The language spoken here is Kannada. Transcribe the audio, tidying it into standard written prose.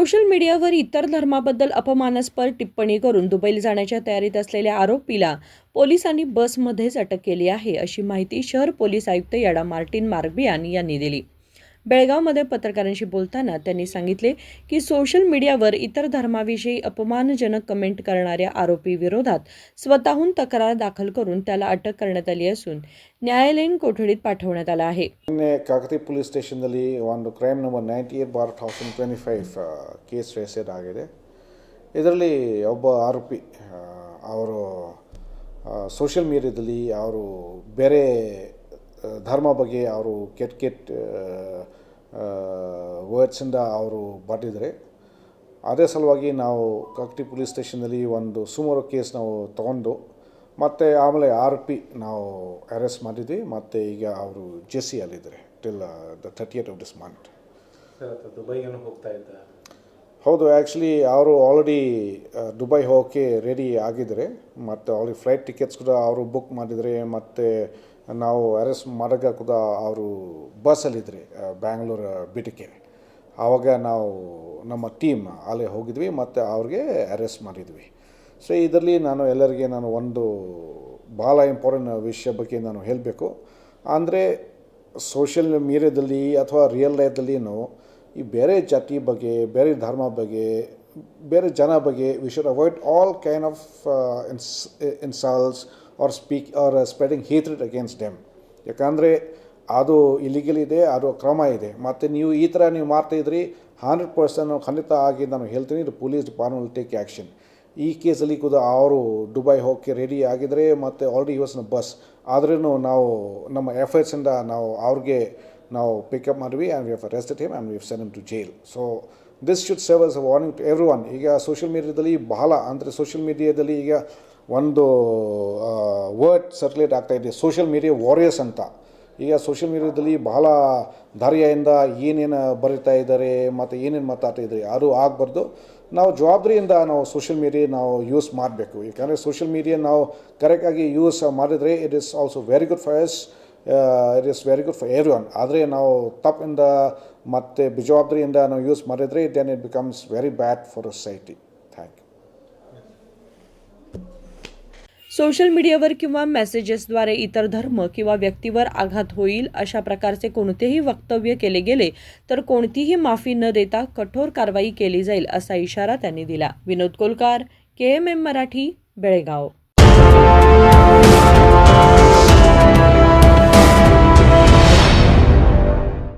सोशल मीडियावर इतर धर्माबद्दल अपमानास्पद टिप्पणी करून दुबईला जाण्याच्या तयारीत असलेल्या आरोपीला पोलिसांनी बसमध्येच अटक केली आहे, अशी माहिती शहर पोलीस आयुक्त याडा मार्टिन मार्बियान यांनी दिली। बेळगावमध्ये पत्रकारांशी बोलताना त्यांनी सांगितले की सोशल मीडियावर इतर धर्माविषयी अपमानजनक कमेंट करणाऱ्या आरोपी विरोधात स्वतःहून तक्रार दाखल करून त्याला अटक करण्यात आली असून न्यायालयीन कोठडीत पाठवण्यात आला आहे। ಕಾಕತಿ ಪೊಲೀಸ್ ಸ್ಟೇಷನ್ನಲ್ಲಿ ಒಂದು ಕ್ರೈಮ್ ನಂಬರ್ 98/2025 ಕೇಸ್ ರಿಜಿಸ್ಟರ್ ಆಗಿದೆ। ಇದರಲ್ಲಿ ಒಬ್ಬ ಆರೋಪಿ ಅವರು ಸೋಷಿಯಲ್ ಮೀಡಿಯಾದಲ್ಲಿ ಅವರು ಬೇರೆ ಧರ್ಮ ಬಗ್ಗೆ ಅವರು ಕೆಟ್ಟ ವರ್ಡ್ಸಿಂದ ಅವರು ಬರೆದಿದ್ದಾರೆ। ಅದೇ ಸಲುವಾಗಿ ನಾವು ಕಾಕತಿ ಪೊಲೀಸ್ ಸ್ಟೇಷನ್ನಲ್ಲಿ ಒಂದು ಸುಮಾರು ಕೇಸ್ ನಾವು ತಗೊಂಡು ಮತ್ತು ಆಮೇಲೆ ಆರೋಪಿ ನಾವು ಅರೆಸ್ಟ್ ಮಾಡಿದ್ವಿ ಮತ್ತು ಈಗ ಅವರು ಜೆಸಿಯಲ್ಲಿದ್ದಾರೆ till the 30th of this month। ದುಬೈಗೆ ಹೋಗ್ತಾ ಇದ್ದ? ಹೌದು, ಆ್ಯಕ್ಚುಲಿ ಅವರು ಆಲ್ರೆಡಿ ದುಬೈ ಹೋಗೋಕ್ಕೆ ರೆಡಿ ಆಗಿದ್ದಾರೆ ಮತ್ತು ಆಲ್ರೆಡಿ ಫ್ಲೈಟ್ ಟಿಕೆಟ್ಸ್ ಕೂಡ ಅವರು ಬುಕ್ ಮಾಡಿದರೆ ಮತ್ತು ನಾವು ಅರೆಸ್ಟ್ ಮಾಡೋಕ್ಕೆ ಕೂಡ ಅವರು ಬಸ್ಸಲ್ಲಿದ್ದರೆ ಬ್ಯಾಂಗ್ಳೂರು ಬಿಟ್ಟಕ್ಕೆ। ಆವಾಗ ನಾವು ನಮ್ಮ ಟೀಮ್ ಅಲ್ಲೇ ಹೋಗಿದ್ವಿ ಮತ್ತು ಅವ್ರಿಗೆ ಅರೆಸ್ಟ್ ಮಾಡಿದ್ವಿ। ಸೊ ಇದರಲ್ಲಿ ನಾನು ಎಲ್ಲರಿಗೆ ಒಂದು ಭಾಳ ಇಂಪಾರ್ಟೆಂಟ್ ವಿಷಯ ಬಗ್ಗೆ ನಾನು ಹೇಳಬೇಕು ಅಂದರೆ ಸೋಷಿಯಲ್ ಮೀಡಿಯಾದಲ್ಲಿ ಅಥವಾ ರಿಯಲ್ ಲೈಫ್ದಲ್ಲಿನೂ ಈ ಬೇರೆ ಜಾತಿ ಬಗ್ಗೆ, ಬೇರೆ ಧರ್ಮ ಬಗ್ಗೆ, ಬೇರೆ ಜನ ಬಗ್ಗೆ we should avoid all kind of insults R spreading hatred against them. ಯಾಕಂದರೆ ಅದು ಇಲಿಗಲ್ ಇದೆ, ಅದು ಕ್ರಮ ಇದೆ ಮತ್ತು ನೀವು ಈ ಥರ ನೀವು ಮಾಡ್ತಾಯಿದ್ರಿ 100% ಖಂಡಿತ ಆಗಿ ನಾನು ಹೇಳ್ತೀನಿ ಇದು police department will take action. ಈ ಕೇಸಲ್ಲಿ ಕೂಡ ಅವರು ದುಬೈ ಹೋಗೋಕ್ಕೆ ರೆಡಿ ಆಗಿದ್ದಾರೆ ಮತ್ತು ಆಲ್ರೆಡಿ ನ ಬಸ್ ಆದ್ರೂ ನಾವು ನಮ್ಮ ಎಫರ್ಟ್ಸಿಂದ ನಾವು ಅವ್ರಿಗೆ ನಾವು ಪಿಕಪ್ ಮಾಡಿದ್ವಿ and we have arrested him and we have sent him to jail. So this should serve as a warning to every one. ಈಗ ಸೋಷಿಯಲ್ ಮೀಡಿಯಾದಲ್ಲಿ ಬಹಳ ಅಂದರೆ ಸೋಷಿಯಲ್ ಮೀಡಿಯಾದಲ್ಲಿ ಈಗ ಒಂದು ವರ್ಡ್ ಸರ್ಕ್ಯುಲೇಟ್ ಆಗ್ತಾಯಿದೆ, ಸೋಷಿಯಲ್ ಮೀಡಿಯಾ ವಾರಿಯರ್ಸ್ ಅಂತ। ಈಗ ಸೋಷಿಯಲ್ ಮೀಡಿಯಾದಲ್ಲಿ ಬಹಳ ಧೈರ್ಯದಿಂದ ಏನೇನು ಬರೀತಾ ಇದ್ದಾರೆ ಮತ್ತು ಏನೇನು ಮಾತಾಡ್ತಾ ಇದ್ದಾರೆ ಅದು ಆಗಬಾರ್ದು। ನಾವು ಜವಾಬ್ದಾರಿಯಿಂದ ನಾವು ಸೋಷಿಯಲ್ ಮೀಡಿಯಾ ನಾವು ಯೂಸ್ ಮಾಡಬೇಕು। ಯಾಕಂದರೆ ಸೋಷಿಯಲ್ ಮೀಡಿಯಾ ನಾವು ಕರೆಕ್ಟಾಗಿ ಯೂಸ್ ಮಾಡಿದರೆ it is also very good for us, it is very good for every one. ಆದರೆ ನಾವು ತಪ್ಪಿಂದ ಮತ್ತು ಬೇಜವಾಬ್ದಾರಿಯಿಂದ ನಾವು ಯೂಸ್ ಮಾಡಿದರೆ then it becomes very bad for society. Thank you. Social मीडियावर किंवा मेसेजेसद्वारे इतर धर्म किंवा व्यक्तीवर आघात होईल अशा प्रकारचे कोणतेही वक्तव्य केले गेले तर कोणतीही माफी न देता कठोर कारवाई केली जाईल, असा इशारा त्यांनी दिला। विनोद कोलकार, KMM मराठी, बेळगाव।